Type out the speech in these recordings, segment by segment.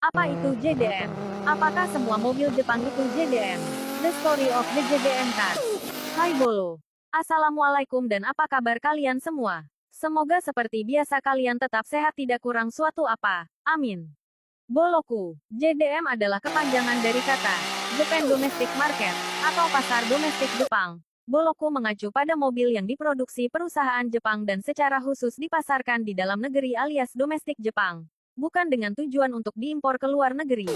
Apa itu JDM? Apakah semua mobil Jepang itu JDM? The Story of the JDM Car. Hai Bolo. Assalamualaikum dan apa kabar kalian semua? Semoga seperti biasa kalian tetap sehat tidak kurang suatu apa. Amin. Boloku, JDM adalah kepanjangan dari kata Japan Domestic Market, atau pasar domestik Jepang. Boloku mengacu pada mobil yang diproduksi perusahaan Jepang dan secara khusus dipasarkan di dalam negeri alias domestik Jepang. Bukan dengan tujuan untuk diimpor ke luar negeri.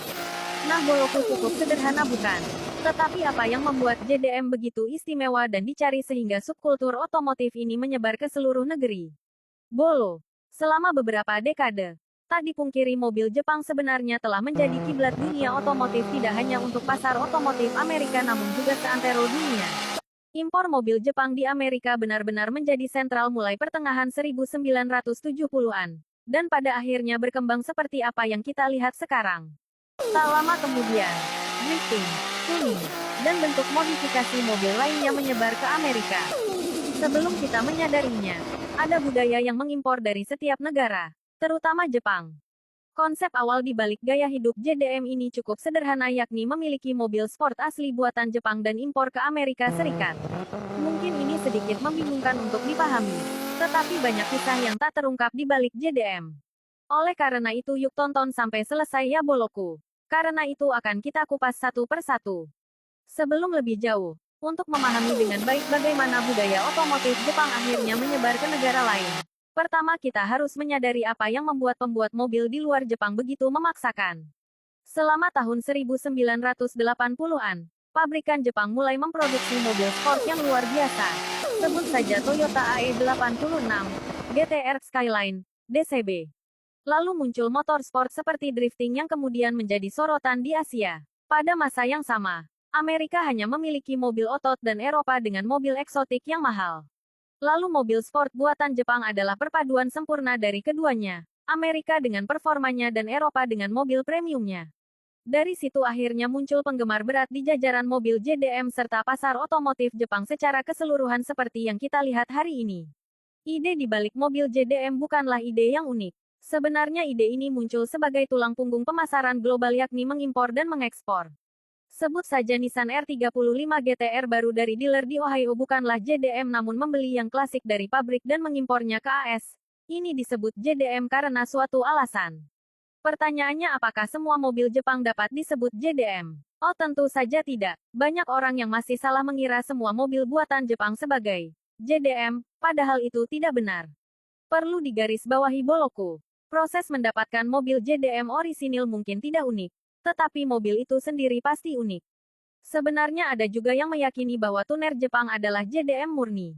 Nah, Boloku cukup sederhana bukan? Tetapi apa yang membuat JDM begitu istimewa dan dicari sehingga subkultur otomotif ini menyebar ke seluruh negeri? Bolo, selama beberapa dekade, tak dipungkiri mobil Jepang sebenarnya telah menjadi kiblat dunia otomotif tidak hanya untuk pasar otomotif Amerika namun juga seantero dunia. Impor mobil Jepang di Amerika benar-benar menjadi sentral mulai pertengahan 1970-an. Dan pada akhirnya berkembang seperti apa yang kita lihat sekarang. Tak lama kemudian, drifting, tuning, dan bentuk modifikasi mobil lainnya menyebar ke Amerika. Sebelum kita menyadarinya, ada budaya yang mengimpor dari setiap negara, terutama Jepang. Konsep awal di balik gaya hidup JDM ini cukup sederhana yakni memiliki mobil sport asli buatan Jepang dan impor ke Amerika Serikat. Mungkin ini sedikit membingungkan untuk dipahami. Tetapi banyak kisah yang tak terungkap di balik JDM. Oleh karena itu yuk tonton sampai selesai ya Boloku. Karena itu akan kita kupas satu persatu. Sebelum lebih jauh, untuk memahami dengan baik bagaimana budaya otomotif Jepang akhirnya menyebar ke negara lain. Pertama kita harus menyadari apa yang membuat pembuat mobil di luar Jepang begitu memaksakan. Selama tahun 1980-an, pabrikan Jepang mulai memproduksi mobil sport yang luar biasa. Sebut saja Toyota AE86, GT-R Skyline, DCB. Lalu muncul motor sport seperti drifting yang kemudian menjadi sorotan di Asia. Pada masa yang sama, Amerika hanya memiliki mobil otot dan Eropa dengan mobil eksotik yang mahal. Lalu mobil sport buatan Jepang adalah perpaduan sempurna dari keduanya. Amerika dengan performanya dan Eropa dengan mobil premiumnya. Dari situ akhirnya muncul penggemar berat di jajaran mobil JDM serta pasar otomotif Jepang secara keseluruhan seperti yang kita lihat hari ini. Ide di balik mobil JDM bukanlah ide yang unik. Sebenarnya ide ini muncul sebagai tulang punggung pemasaran global yakni mengimpor dan mengekspor. Sebut saja Nissan R35 GT-R baru dari dealer di Ohio bukanlah JDM namun membeli yang klasik dari pabrik dan mengimpornya ke AS. Ini disebut JDM karena suatu alasan. Pertanyaannya apakah semua mobil Jepang dapat disebut JDM? Oh tentu saja tidak. Banyak orang yang masih salah mengira semua mobil buatan Jepang sebagai JDM, padahal itu tidak benar. Perlu digarisbawahi Boloku. Proses mendapatkan mobil JDM orisinil mungkin tidak unik. Tetapi mobil itu sendiri pasti unik. Sebenarnya ada juga yang meyakini bahwa tuner Jepang adalah JDM murni.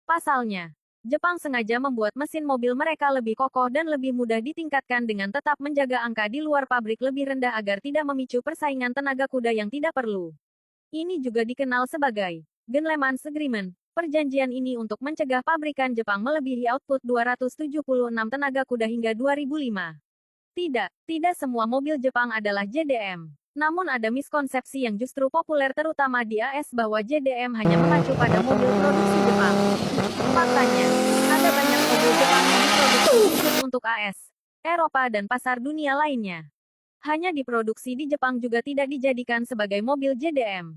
Pasalnya, Jepang sengaja membuat mesin mobil mereka lebih kokoh dan lebih mudah ditingkatkan dengan tetap menjaga angka di luar pabrik lebih rendah agar tidak memicu persaingan tenaga kuda yang tidak perlu. Ini juga dikenal sebagai Gentleman's Agreement. Perjanjian ini untuk mencegah pabrikan Jepang melebihi output 276 tenaga kuda hingga 2005. Tidak semua mobil Jepang adalah JDM. Namun ada miskonsepsi yang justru populer terutama di AS bahwa JDM hanya mengacu pada mobil produksi Jepang. Faktanya, ada banyak mobil Jepang yang diproduksi khusus untuk AS, Eropa dan pasar dunia lainnya. Hanya diproduksi di Jepang juga tidak dijadikan sebagai mobil JDM.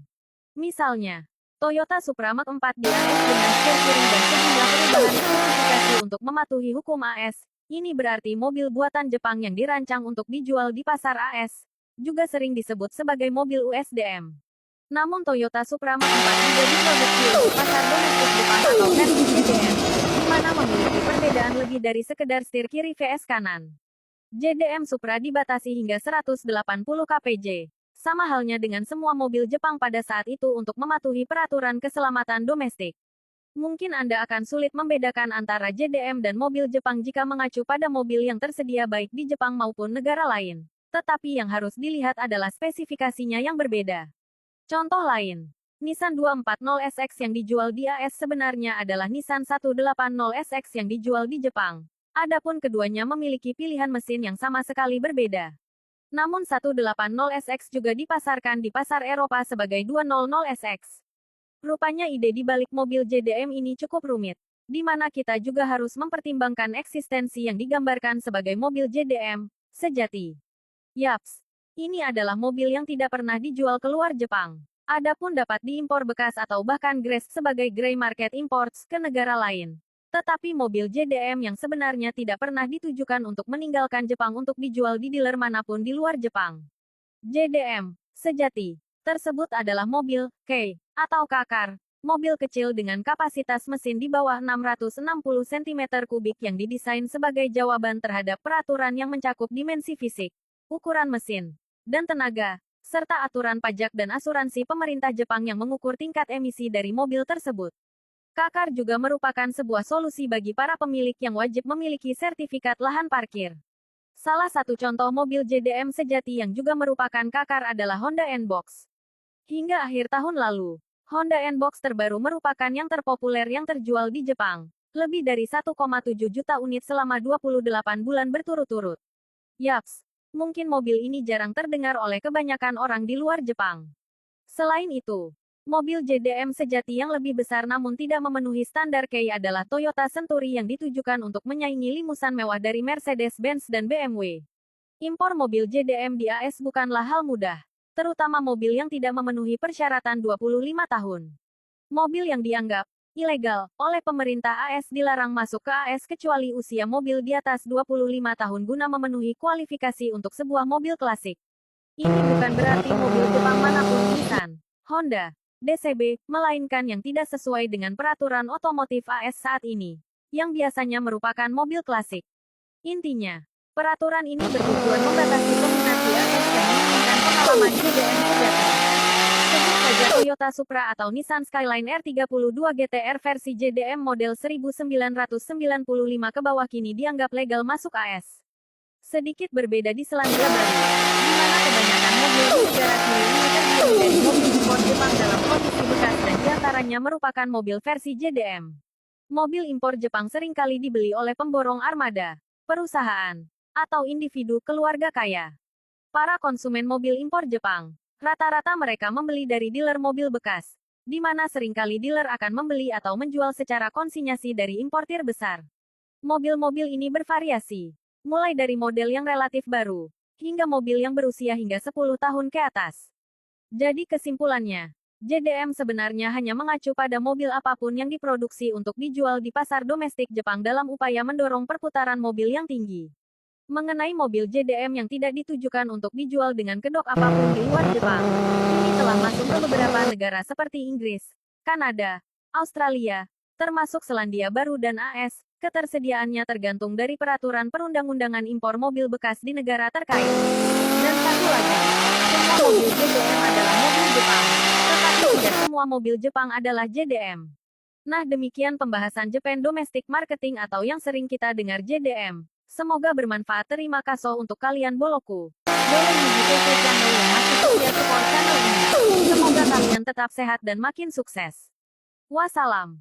Misalnya, Toyota Supra Mark IV di AS dengan setir piring dan sejumlah perubahan spesifikasi untuk mematuhi hukum AS. Ini berarti mobil buatan Jepang yang dirancang untuk dijual di pasar AS, juga sering disebut sebagai mobil USDM. Namun Toyota Supra Mark IV juga diproduksi untuk pasar domestik Jepang atau versi JDM, di mana memiliki perbedaan lebih dari sekedar setir kiri vs kanan. JDM Supra dibatasi hingga 180 kpj. Sama halnya dengan semua mobil Jepang pada saat itu untuk mematuhi peraturan keselamatan domestik. Mungkin Anda akan sulit membedakan antara JDM dan mobil Jepang jika mengacu pada mobil yang tersedia baik di Jepang maupun negara lain. Tetapi yang harus dilihat adalah spesifikasinya yang berbeda. Contoh lain, Nissan 240SX yang dijual di AS sebenarnya adalah Nissan 180SX yang dijual di Jepang. Adapun keduanya memiliki pilihan mesin yang sama sekali berbeda. Namun 180SX juga dipasarkan di pasar Eropa sebagai 200SX. Rupanya ide di balik mobil JDM ini cukup rumit, di mana kita juga harus mempertimbangkan eksistensi yang digambarkan sebagai mobil JDM sejati. Yaps, ini adalah mobil yang tidak pernah dijual keluar Jepang. Adapun dapat diimpor bekas atau bahkan grace sebagai gray market imports ke negara lain. Tetapi mobil JDM yang sebenarnya tidak pernah ditujukan untuk meninggalkan Jepang untuk dijual di dealer manapun di luar Jepang. JDM sejati tersebut adalah mobil K atau kakar, mobil kecil dengan kapasitas mesin di bawah 660 cm3 yang didesain sebagai jawaban terhadap peraturan yang mencakup dimensi fisik, ukuran mesin, dan tenaga, serta aturan pajak dan asuransi pemerintah Jepang yang mengukur tingkat emisi dari mobil tersebut. Kakar juga merupakan sebuah solusi bagi para pemilik yang wajib memiliki sertifikat lahan parkir. Salah satu contoh mobil JDM sejati yang juga merupakan kakar adalah Honda N-Box. Hingga akhir tahun lalu, Honda N-Box terbaru merupakan yang terpopuler yang terjual di Jepang. Lebih dari 1,7 juta unit selama 28 bulan berturut-turut. Yaps, mungkin mobil ini jarang terdengar oleh kebanyakan orang di luar Jepang. Selain itu, mobil JDM sejati yang lebih besar namun tidak memenuhi standar Kei adalah Toyota Century yang ditujukan untuk menyaingi limusan mewah dari Mercedes-Benz dan BMW. Impor mobil JDM di AS bukanlah hal mudah, terutama mobil yang tidak memenuhi persyaratan 25 tahun. Mobil yang dianggap ilegal oleh pemerintah AS dilarang masuk ke AS kecuali usia mobil di atas 25 tahun guna memenuhi kualifikasi untuk sebuah mobil klasik. Ini bukan berarti mobil Jepang manapun Nissan, Honda, DCB, melainkan yang tidak sesuai dengan peraturan otomotif AS saat ini, yang biasanya merupakan mobil klasik. Intinya, peraturan ini bertujuan membatasi dominasi AS dan menginginkan pengalaman JDM sejati. Sebut saja Toyota Supra atau Nissan Skyline R32 GTR versi JDM model 1995 ke bawah kini dianggap legal masuk AS. Sedikit berbeda di Selandia Baru, di mana kebanyakan mobil di negara kini ini terdiri dari mobil impor Jepang dalam kondisi bekas dan diantaranya merupakan mobil versi JDM. Mobil impor Jepang seringkali dibeli oleh pemborong armada, perusahaan, atau individu keluarga kaya. Para konsumen mobil impor Jepang, rata-rata mereka membeli dari dealer mobil bekas, di mana seringkali dealer akan membeli atau menjual secara konsinyasi dari importir besar. Mobil-mobil ini bervariasi, mulai dari model yang relatif baru, hingga mobil yang berusia hingga 10 tahun ke atas. Jadi kesimpulannya, JDM sebenarnya hanya mengacu pada mobil apapun yang diproduksi untuk dijual di pasar domestik Jepang dalam upaya mendorong perputaran mobil yang tinggi. Mengenai mobil JDM yang tidak ditujukan untuk dijual dengan kedok apapun di luar Jepang, ini telah masuk ke beberapa negara seperti Inggris, Kanada, Australia, termasuk Selandia Baru dan AS. Ketersediaannya tergantung dari peraturan perundang-undangan impor mobil bekas di negara terkait. Dan satu lagi, semua mobil JDM adalah mobil Jepang, tetapi tidak semua mobil Jepang adalah JDM. Nah, demikian pembahasan Japan Domestic Marketing atau yang sering kita dengar JDM. Semoga bermanfaat. Terima kasih untuk kalian boloku. Boleh di channel yang masih setia support channel ini. Semoga kalian tetap sehat dan makin sukses. Wassalam.